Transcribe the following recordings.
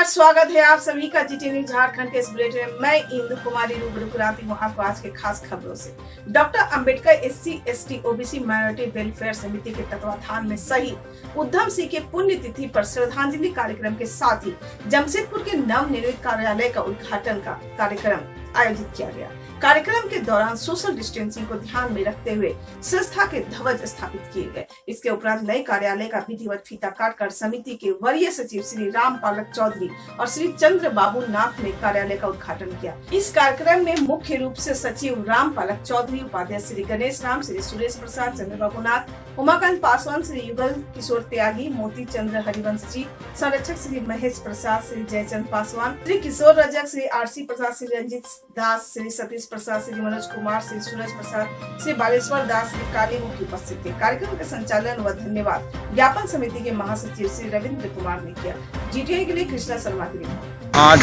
नमस्कार, स्वागत है आप सभी का जीटी न्यूज झारखंड के इस बुलेटिन में। मैं इंदु कुमारी रूबरू कराती हूँ आपको आज के खास खबरों से। Doctor Ambedkar SC ST OBC minority welfare समिति के तत्वाधान में शहीद उधम सिंह के पुण्यतिथि पर श्रद्धांजलि कार्यक्रम के साथ ही जमशेदपुर के नवनिर्मित कार्यालय का उद्घाटन का कार्यक्रम आयोजित किया गया। कार्यक्रम के दौरान सोशल डिस्टेंसिंग को ध्यान में रखते हुए संस्था के ध्वज स्थापित किए गए। इसके उपरांत नए कार्यालय का विधिवत फीता काटकर समिति के वरीय सचिव श्री राम पालक चौधरी और श्री चंद्र बाबू नाथ ने कार्यालय का उद्घाटन किया। इस कार्यक्रम में मुख्य रूप से सचिव राम पालक चौधरी, उपाध्यक्ष श्री गणेश राम, श्री सुरेश प्रसाद, चंद्र बाबू नाथ, उमाकांत पासवान, श्री युगल किशोर त्यागी, मोती चंद्र हरिवंश जी, संरक्षक श्री महेश प्रसाद, श्री जयचंद पासवान, श्री किशोर रजक, श्री RC प्रसाद, श्री रंजित दास, श्री सतीश प्रसाद, श्री मनोज कुमार, श्री सूरज प्रसाद, श्री बालेश्वर दास, श्री काली मुखी उपस्थित थे। कार्यक्रम के संचालन व धन्यवाद ज्ञापन समिति के महासचिव श्री रविंद्र कुमार ने किया। GTI के लिए कृष्णा शर्मा की रिपोर्ट। आज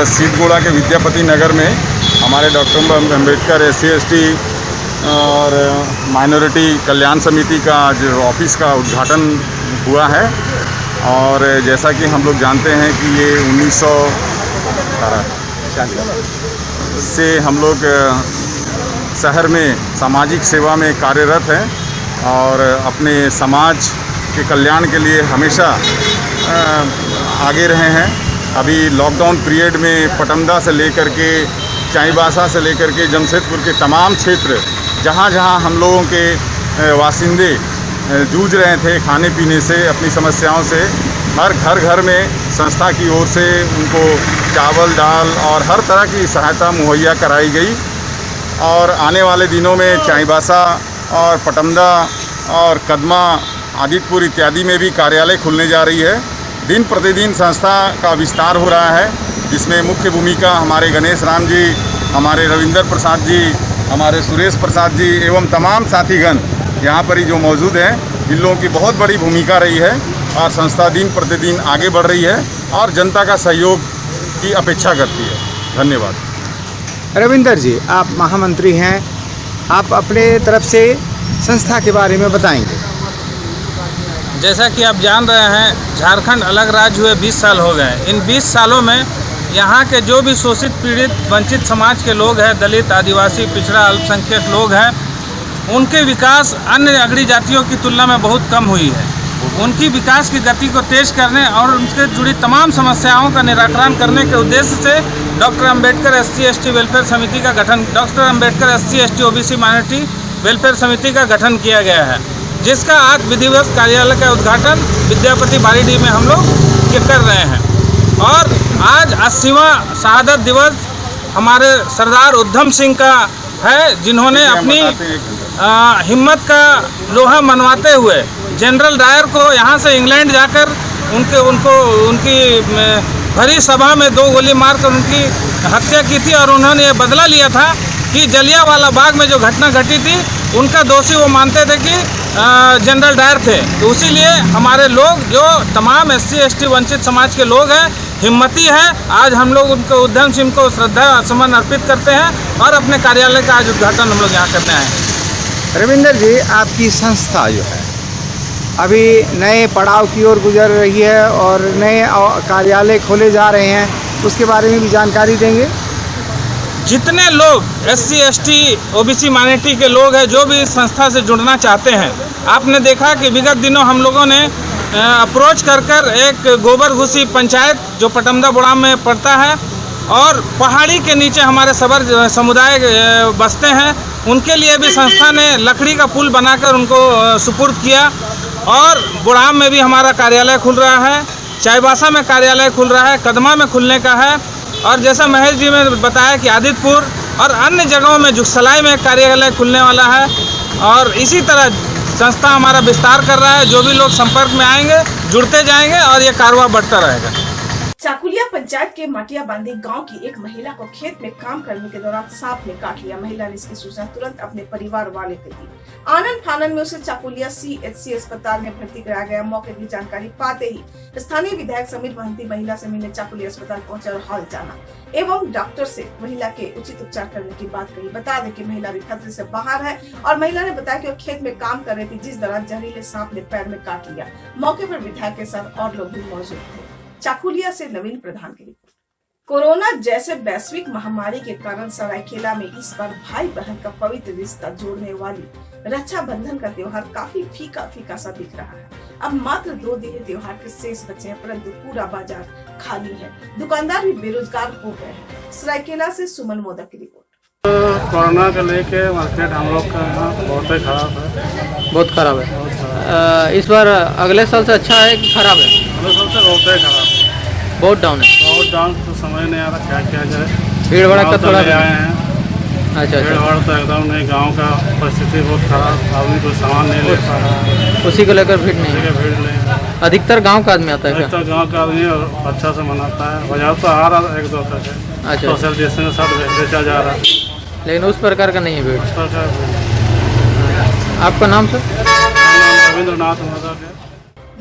सीतगोड़ा के विद्यापति नगर में हमारे डॉक्टर अंबेडकर SC ST और माइनॉरिटी कल्याण समिति का जो ऑफिस का उद्घाटन हुआ है। और जैसा कि हम लोग जानते हैं कि ये 1940 से हम लोग शहर में सामाजिक सेवा में कार्यरत हैं और अपने समाज के कल्याण के लिए हमेशा आगे रहे हैं। अभी लॉकडाउन पीरियड में पटमदा से लेकर के चाईबासा से लेकर के जमशेदपुर के तमाम क्षेत्र जहाँ जहाँ हम लोगों के वासिंदे जूझ रहे थे खाने पीने से, अपनी समस्याओं से, हर घर में संस्था की ओर से उनको चावल, दाल और हर तरह की सहायता मुहैया कराई गई। और आने वाले दिनों में चाईबासा और पटमदा और कदमा, आदितपुर इत्यादि में भी कार्यालय खुलने जा रही है। दिन प्रतिदिन संस्था का विस्तार हो रहा है, जिसमें मुख्य भूमिका हमारे गणेश राम जी, हमारे रविंद्र प्रसाद जी, हमारे सुरेश प्रसाद जी एवं तमाम साथीगण यहाँ पर ही जो मौजूद हैं, इन लोगों की बहुत बड़ी भूमिका रही है। और संस्था दिन प्रतिदिन आगे बढ़ रही है और जनता का सहयोग की अपेक्षा करती है। धन्यवाद। रविंदर जी, आप महामंत्री हैं, आप अपने तरफ से संस्था के बारे में बताएंगे। जैसा कि आप जान रहे हैं, झारखंड अलग राज्य हुए 20 साल हो गए। इन 20 सालों में यहाँ के जो भी शोषित, पीड़ित, वंचित समाज के लोग हैं, दलित, आदिवासी, पिछड़ा, अल्पसंख्यक लोग हैं, उनके विकास अन्य अगड़ी जातियों की तुलना में बहुत कम हुई है। उनकी विकास की गति को तेज करने और उनसे जुड़ी तमाम समस्याओं का निराकरण करने के उद्देश्य से doctor Ambedkar SC ST welfare समिति का गठन, doctor Ambedkar SC ST OBC minority welfare समिति का गठन किया गया है, जिसका आज विधिवत कार्यालय का उद्घाटन विद्यापति बारीडीह में हम लोग कर रहे हैं। और आज 80वां शहादत दिवस हमारे सरदार उधम सिंह का है, जिन्होंने अपनी हिम्मत का लोहा मनवाते हुए जनरल डायर को यहाँ से इंग्लैंड जाकर उनकी भरी सभा में 2 गोली मारकर उनकी हत्या की थी। और उन्होंने ये बदला लिया था कि जलियांवाला बाग में जो घटना घटी थी, उनका दोषी वो मानते थे कि जनरल डायर थे। तो इसीलिए हमारे लोग, जो तमाम SC ST वंचित समाज के लोग हैं, हिम्मती हैं, आज हम लोग उनको उधम सिंह को श्रद्धा सुमन अर्पित करते हैं और अपने कार्यालय का आज उद्घाटन हम लोग यहाँ करने आए हैं। रविंदर जी, आपकी संस्था जो है अभी नए पड़ाव की ओर गुजर रही है और नए कार्यालय खोले जा रहे हैं, उसके बारे में भी जानकारी देंगे। जितने लोग SC ST OBC माइनॉरिटी के लोग हैं, जो भी संस्था से जुड़ना चाहते हैं, आपने देखा कि विगत दिनों हम लोगों ने अप्रोच कर एक गोबर घुसी पंचायत जो पटमदा बुड़ाम में पड़ता है और पहाड़ी के नीचे हमारे सबर समुदाय बसते हैं, उनके लिए भी संस्था ने लकड़ी का पुल बनाकर उनको सुपुर्द किया। और बुड़ाम में भी हमारा कार्यालय खुल रहा है, चाईबासा में कार्यालय खुल रहा है, कदमा में खुलने का है। और जैसा महेश जी ने बताया कि आदितपुर और अन्य जगहों में जुगसलाई में कार्यालय खुलने वाला है। और इसी तरह संस्था हमारा विस्तार कर रहा है। जो भी लोग संपर्क में आएंगे, जुड़ते जाएंगे और ये कारवां बढ़ता रहेगा। चाकुलिया पंचायत के मटिया बांधी गांव की एक महिला को खेत में काम करने के दौरान सांप ने काट लिया। महिला ने इसकी सूचना तुरंत अपने परिवार वाले को दी। आनंद फानन में उसे चाकुलिया CHC अस्पताल में भर्ती कराया गया। मौके की जानकारी पाते ही स्थानीय विधायक समीर महंती महिला से मिलने चाकुलिया अस्पताल पहुंचे और हाल जाना एवं डॉक्टर से महिला के उचित उपचार करने की बात कही। बता दें कि महिला भी खतरे से बाहर है और महिला ने बताया कि वो खेत में काम कर रही थी, जिस दौरान जहरीले सांप ने पैर में काट लिया। मौके पर विधायक के साथ और लोग भी मौजूद थे। चाकुलिया से नवीन प्रधान की रिपोर्ट। कोरोना जैसे वैश्विक महामारी के कारण सरायकेला में इस बार भाई बहन का पवित्र रिश्ता जोड़ने वाली रक्षाबंधन का त्योहार काफी फीका फीका सा दिख रहा है। अब मात्र 2 दिन त्योहार के शेष बचे हैं, परंतु पूरा बाजार खाली है, दुकानदार भी बेरोजगार हो गए हैं। सरायकेला से सुमन मोदक की रिपोर्ट। कोरोना को लेके मार्केट हम लोग का यहाँ बहुत ही खराब है। बहुत खराब है। इस बार अगले साल से अच्छा है कि खराब है? अगले साल से बहुत ही खराब है, बहुत डाउन है। बहुत डाउन, तो समझ नहीं आ रहा क्या किया जाए। भीड़ भड़का का थोड़ा आए हैं। अच्छा भीड़ भाड़ तो एकदम नहीं, गांव का परिस्थिति बहुत खराब, आदमी कोई सामान नहीं ले पा रहा है। उसी को लेकर भीड़ नहीं है। भीड़ नहीं, अधिकतर गांव का आदमी आता है क्या? अधिकतर गाँव का आदमी और अच्छा से मनाता है। बाजार तो आ रहा है 1-2 तक है। अच्छा, सोशल डिस्टेंस सब बेचा जा रहा है, लेकिन उस प्रकार का नहीं है भीड़। उस प्रकार आपका नाम सर? रविंद्रनाथ मोदक है।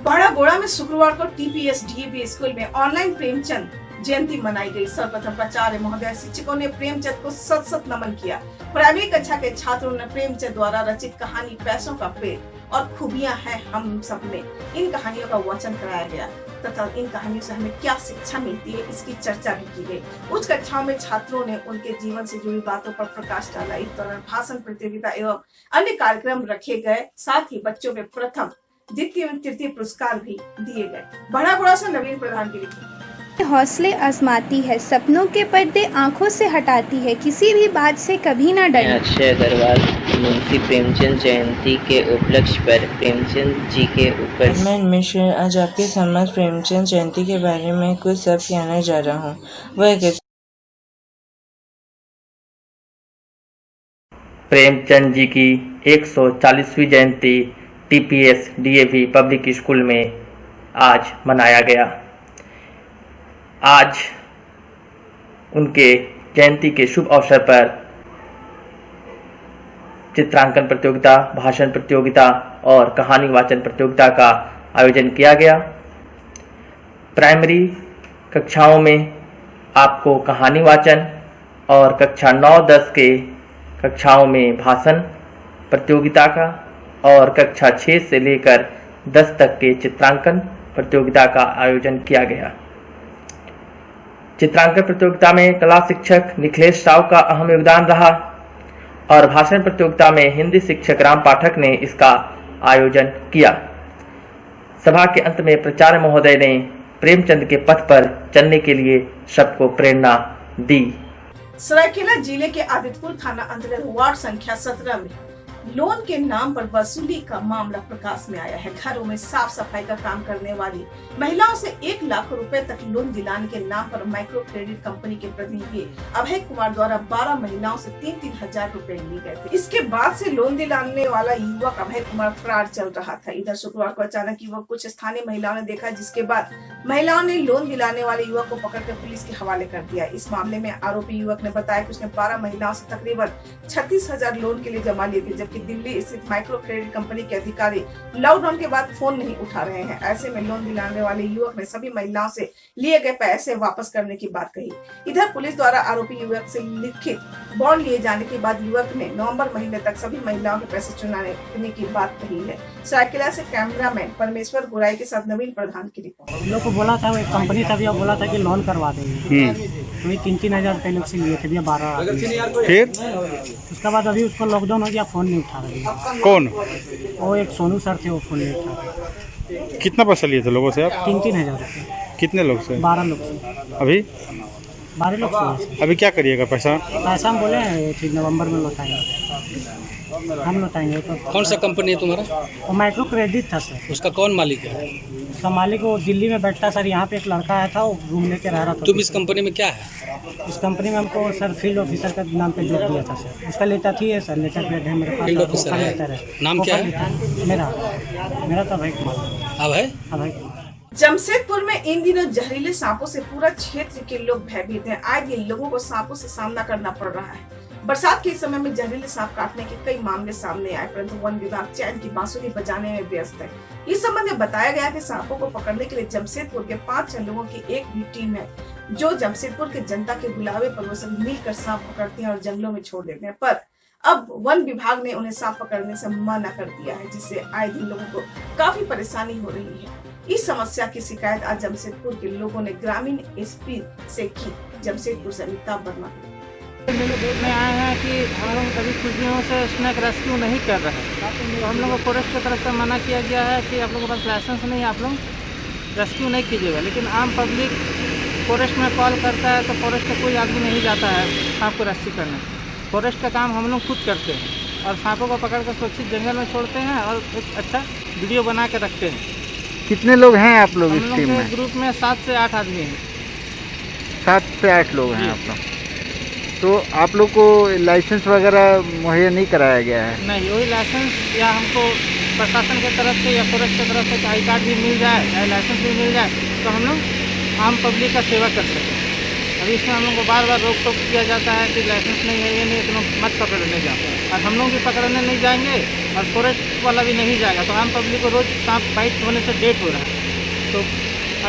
बड़ागोड़ा में शुक्रवार को टीपीएस डीएवी स्कूल में ऑनलाइन प्रेमचंद जयंती मनाई गई। सर्वप्रथम प्राचार्य महोदय शिक्षकों ने प्रेमचंद को सत सत नमन किया। प्राइमरी कक्षा के छात्रों ने प्रेमचंद द्वारा रचित कहानी पैसों का पेड़ और खूबियां हैं हम सब में, इन कहानियों का वाचन कराया गया तथा इन कहानियों से हमें क्या शिक्षा मिलती है इसकी चर्चा भी की गई। उच्च कक्षाओं में छात्रों ने उनके जीवन से जुड़ी बातों पर प्रकाश डाला। इस दौरान भाषण प्रतियोगिता एवं अन्य कार्यक्रम रखे गए, साथ ही बच्चों में प्रथम, द्वितीय एवं तृतीय पुरस्कार भी दिए गए। बड़ागोड़ा से नवीन प्रधान की रिपोर्ट। हौसले आजमाती है, सपनों के पर्दे आंखों से हटाती है, किसी भी बात से कभी ना डरे। अक्षय अग्रवाल मुंशी प्रेमचंद जयंती के उपलक्ष्य पर प्रेमचंद जी के ऊपर मैं मिश्र आज आपके सम्मत प्रेमचंद जयंती के बारे में कुछ शब्द कहने जा रहा हूँ। वह प्रेमचंद जी की 140वीं जयंती टीपीएस डीएवी पब्लिक स्कूल में आज मनाया गया। आज उनके जयंती के शुभ अवसर पर चित्रांकन प्रतियोगिता, भाषण प्रतियोगिता और कहानी वाचन प्रतियोगिता का आयोजन किया गया। प्राइमरी कक्षाओं में आपको कहानी वाचन और कक्षा 9-10 के कक्षाओं में भाषण प्रतियोगिता का और कक्षा 6 से लेकर 10 तक के चित्रांकन प्रतियोगिता का आयोजन किया गया। चित्रांकन प्रतियोगिता में कला शिक्षक निखिलेश राव का अहम योगदान रहा और भाषण प्रतियोगिता में हिंदी शिक्षक राम पाठक ने इसका आयोजन किया। सभा के अंत में प्राचार्य महोदय ने प्रेमचंद के पथ पर चलने के लिए सबको प्रेरणा दी। सरायकेला जिले के आदित्यपुर थाना अंतर्गत वार्ड संख्या 17 में लोन के नाम पर वसूली का मामला प्रकाश में आया है। घरों में साफ सफाई का काम करने वाली महिलाओं से 1 लाख रुपए तक लोन दिलाने के नाम पर माइक्रो क्रेडिट कंपनी के प्रतिनिधि अभय कुमार द्वारा 12 महिलाओं से 3-3 हजार रुपए लिए गए थे। इसके बाद से लोन दिलाने वाला युवक अभय कुमार फरार चल रहा था। इधर शुक्रवार को अचानक युवक कुछ स्थानीय महिलाओं ने देखा, जिसके बाद महिलाओं ने लोन दिलाने वाले युवक को पकड़कर पुलिस के हवाले कर दिया। इस मामले में आरोपी युवक ने बताया कि उसने 12 महिलाओं से तकरीबन 36,000 लोन के लिए जमा लिए थे, जबकि दिल्ली स्थित माइक्रो क्रेडिट कंपनी के अधिकारी लॉकडाउन के बाद फोन नहीं उठा रहे हैं। ऐसे में लोन दिलाने वाले युवक ने सभी महिलाओं से लिए गए पैसे वापस करने की बात कही। इधर पुलिस द्वारा आरोपी युवक से लिखित बॉन्ड लिए जाने के बाद युवक ने नवंबर महीने तक सभी महिलाओं के पैसे चुराने की बात कही है। सरायकेला से कैमरामैन परमेश्वर गुराई के साथ नवीन प्रधान की रिपोर्ट। लोग को बोला था, वो एक कंपनी था, भैया बोला था कि लोन करवा देंगे, वही 3-3 हजार रुपए लोग से लिए थे भैया, 12। फिर उसके बाद अभी उसको लॉकडाउन हो गया, फोन नहीं उठा रहे। कौन? वो एक सोनू सर थे, वो फोन नहीं उठा रहे। कितना पैसा लिए थे लोगों से आप? 3-3 हजार रुपये। कितने लोग से? 12 लोग से। अभी 12 लोग से। अभी क्या करिएगा पैसा? पैसा हम बोले हैं ठीक नवंबर में लौटाएंगे, हम लौटाएंगे। तो कौन सा कंपनी है तुम्हारा? वो माइक्रो क्रेडिट था सर। उसका कौन मालिक है? उसका मालिक वो दिल्ली में बैठता सर, यहाँ पे एक लड़का आया था, वो रूम लेके रह रहा था। तुम इस कंपनी में क्या है? इस कंपनी में हमको सर फील्ड ऑफिसर का नाम पे जॉब दिया था सर। उसका लेटर थी है सर, लेटर प्लेट है मेरे पास। फील्ड ऑफिसर है? लेटर है। नाम क्या है? मेरा तो अभय कुमार। अभय? जमशेदपुर में इन दिनों जहरीले सांपों से पूरा क्षेत्र के लोग भयभीत हैं। आए दिन लोगों को सांपों से सामना करना पड़ रहा है। बरसात के समय में जहरीले सांप काटने के कई मामले सामने आए, परंतु वन विभाग चैन की बांसुरी बजाने में व्यस्त है। इस संबंध में बताया गया कि सांपों को पकड़ने के लिए जमशेदपुर के 5 लोगों की एक भी टीम है, जो जमशेदपुर के जनता के बुलावे पर वो सब मिलकर सांप पकड़ते हैं और जंगलों में छोड़ देते हैं। पर अब वन विभाग ने उन्हें सांप पकड़ने से मना कर दिया है, जिससे आए दिन लोगों को काफी परेशानी हो रही है। इस समस्या की शिकायत आज जमशेदपुर के लोगों ने ग्रामीण एसपी से की। जमशेदपुर से अमिताभ वर्मा। देखने आए हैं कि हम लोग कभी कुछ दिनों से स्नैक रेस्क्यू नहीं कर रहे हैं, तो हम लोग को फॉरेस्ट की तरफ से मना किया गया है कि आप लोगों के पास लाइसेंस नहीं है, आप लोग रेस्क्यू नहीं कीजिएगा। लेकिन आम पब्लिक फॉरेस्ट में कॉल करता है तो फॉरेस्ट का कोई आदमी नहीं जाता है सांप को रेस्क्यू करने। फॉरेस्ट का काम हम लोग खुद करते हैं और सांपों को पकड़ कर सुरक्षित जंगल में छोड़ते हैं और एक अच्छा वीडियो बना के रखते हैं। कितने लोग हैं आप लोग इस टीम में? ग्रुप में 7 से 8 आदमी हैं। 7 से 8 लोग हैं आप लोग। तो आप लोग को लाइसेंस वगैरह मुहैया नहीं कराया गया है? नहीं, वही लाइसेंस या हमको प्रशासन की तरफ से या फॉरेस्ट की तरफ से आई कार्ड भी मिल जाए या लाइसेंस भी मिल जाए तो हम लोग आम पब्लिक का सेवा कर सकें। अभी इसमें हम लोग को बार बार रोक टोक किया जाता है कि लाइसेंस नहीं है, ये नहीं, तो लोग मत पकड़ने जाओ। और हम लोग भी पकड़ने नहीं जाएंगे और फॉरेस्ट वाला भी नहीं जाएगा, तो आम पब्लिक को रोज़ सांप बाइट होने से डेट हो रहा है। तो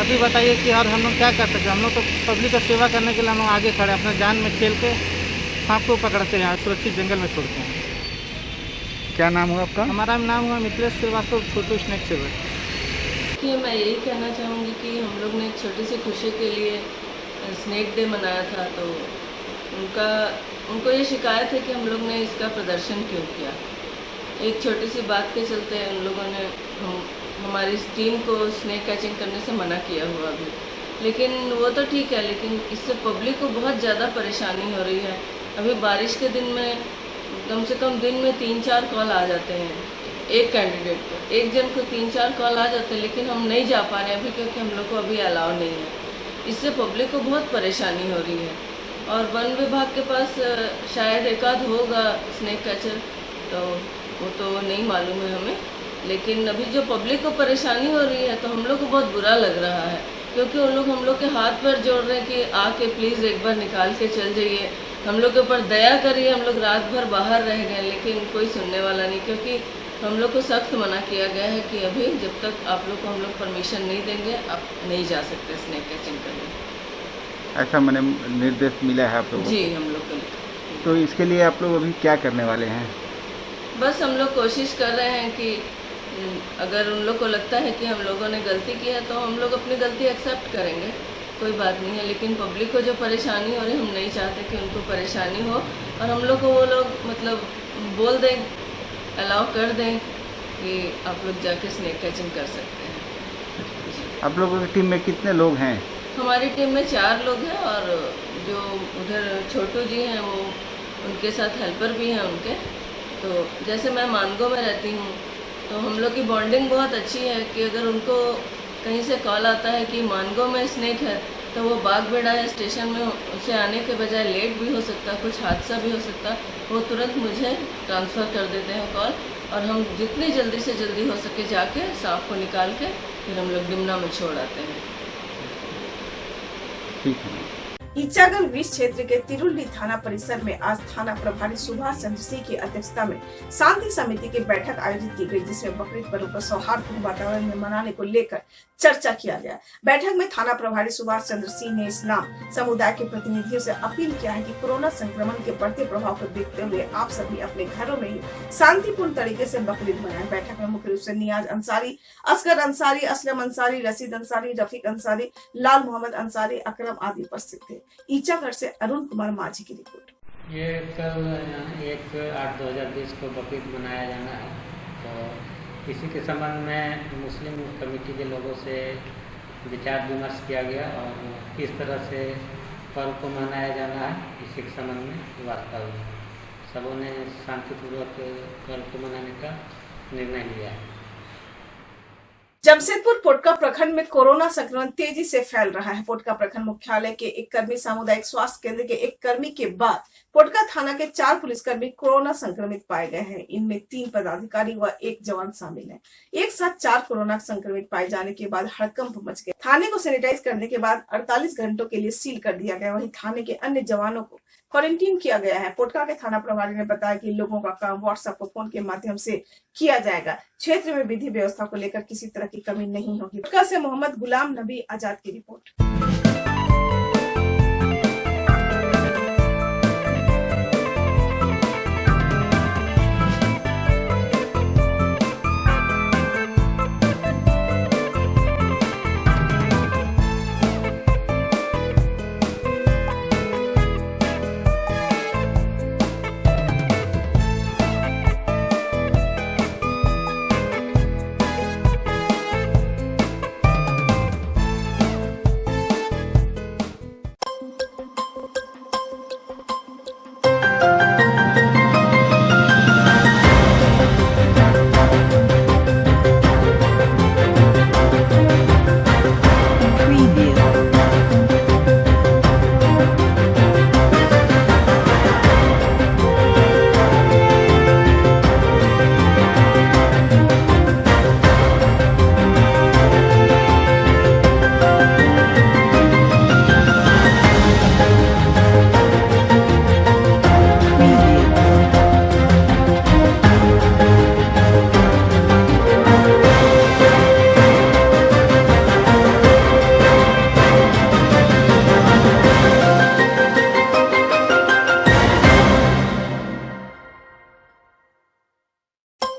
अभी बताइए कि और हम लोग क्या कर सकते हैं? हम लोग तो पब्लिक का सेवा करने के लिए हम लोग आगे खड़े अपने जान में खेल के सांप को पकड़ते हैं, सुरक्षित जंगल में छोड़ते हैं। क्या नाम हुआ आपका? हमारा नाम हुआ मिथिलेश श्रीवास्तव, छोटू स्नैक सेवर। कि मैं यही कहना चाहूँगी कि हम लोग ने एक छोटी सी खुशी के लिए स्नैक डे मनाया था, तो उनको ये शिकायत है कि हम लोग ने इसका प्रदर्शन क्यों किया। एक छोटी सी बात के चलते उन लोगों ने हमारी टीम को स्नैक कैचिंग करने से मना किया हुआ भी। लेकिन वो तो ठीक है, लेकिन इससे पब्लिक को बहुत ज़्यादा परेशानी हो रही है। अभी बारिश के दिन में कम से कम दिन में 3-4 कॉल आ जाते हैं एक कैंडिडेट को, एक जन को 3-4 कॉल आ जाते हैं, लेकिन हम नहीं जा पा रहे हैं अभी क्योंकि हम लोग को अभी अलाउ नहीं है। इससे पब्लिक को बहुत परेशानी हो रही है। और वन विभाग के पास शायद एक आध होगा स्नैक कैचर, तो वो तो नहीं मालूम है हमें। लेकिन अभी जो पब्लिक को परेशानी हो रही है तो हम लोग को बहुत बुरा लग रहा है, क्योंकि उन लोग हम लोग के हाथ पर जोड़ रहे हैं कि आके प्लीज़ एक बार निकाल के चल जाइए, हम लोग के ऊपर दया करिए। हम लोग रात भर बाहर रह गए लेकिन कोई सुनने वाला नहीं, क्योंकि हम लोग को सख्त मना किया गया है कि अभी जब तक आप लोग को हम लोग परमिशन नहीं देंगे आप नहीं जा सकते स्नैक कैचिंग करने। ऐसा मैंने निर्देश मिला है आप लोगों को? जी, हम लोग को। तो इसके लिए आप लोग अभी क्या करने वाले हैं? बस हम लोग कोशिश कर रहे हैं कि अगर उन लोग को लगता है कि हम लोगों ने गलती की है तो हम लोग अपनी गलती एक्सेप्ट करेंगे, कोई बात नहीं है। लेकिन पब्लिक को जो परेशानी हो रही है, हम नहीं चाहते कि उनको परेशानी हो और हम लोग को वो लोग मतलब बोल दें, अलाउ कर दें कि आप लोग जाके स्नैक कैचिंग कर सकते हैं। आप लोगों की टीम में कितने लोग हैं? हमारी टीम में 4 लोग हैं और जो उधर छोटू जी हैं वो उनके साथ हेल्पर भी हैं उनके। तो जैसे मैं मानगो में रहती हूँ तो हम लोग की बॉन्डिंग बहुत अच्छी है कि अगर उनको कहीं से कॉल आता है कि मानगो में स्नैक है तो वो बागबेड़ा या स्टेशन में उसे आने के बजाय लेट भी हो सकता, कुछ हादसा भी हो सकता, वो तुरंत मुझे ट्रांसफ़र कर देते हैं कॉल और हम जितनी जल्दी से जल्दी हो सके जाके सांप को निकाल के फिर हम लोग डिमना में छोड़ आते हैं। ठीक है। ईचागढ़ विस क्षेत्र के तिरुल्ली थाना परिसर में आज थाना प्रभारी सुभाष चंद्र सिंह की अध्यक्षता में शांति समिति की बैठक आयोजित की गई, जिसमें बकरीद पर्व को सौहार्दपूर्ण वातावरण में मनाने को लेकर चर्चा किया गया। बैठक में थाना प्रभारी सुभाष चंद्र सिंह ने इस्लाम समुदाय के प्रतिनिधियों से अपील किया है कि कोरोना संक्रमण के बढ़ते प्रभाव को देखते हुए आप सभी अपने घरों में ही शांतिपूर्ण तरीके से बकरीद मनाएं। बैठक में मुख्य रूप से नियाज अंसारी, असगर अंसारी, असलम अंसारी, रशीद अंसारी, रफीक अंसारी, लाल मोहम्मद अंसारी, अकरम आदि उपस्थित थे। ईचागढ़ से अरुण कुमार माझी की रिपोर्ट। ये कल 1/8/2020 को बकरीद मनाया जाना है, तो इसी के संबंध में मुस्लिम कमेटी के लोगों से विचार विमर्श किया गया और किस तरह से पर्व को मनाया जाना है इसी के संबंध में वार्ता हुई। सबों ने शांतिपूर्वक पर्व को मनाने का निर्णय लिया है। जमशेदपुर पोटका प्रखंड में कोरोना संक्रमण तेजी से फैल रहा है। पोटका प्रखंड मुख्यालय के एक कर्मी, सामुदायिक स्वास्थ्य केंद्र के एक कर्मी के बाद पोटका थाना के 4 पुलिसकर्मी कोरोना संक्रमित पाए गए हैं। इनमें 3 पदाधिकारी व 1 जवान शामिल हैं। एक साथ 4 कोरोना संक्रमित पाए जाने के बाद हड़कंप मच गया। थाने को सैनिटाइज करने के बाद 48 घंटों के लिए सील कर दिया गया। वहीं थाने के अन्य जवानों को क्वारंटीन किया गया है। पोटका के थाना प्रभारी ने बताया कि लोगों का काम व्हाट्सएप व फोन के माध्यम से किया जाएगा। क्षेत्र में विधि व्यवस्था को लेकर किसी तरह की कमी नहीं होगी। पोटका से मोहम्मद गुलाम नबी आजाद की रिपोर्ट।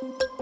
है।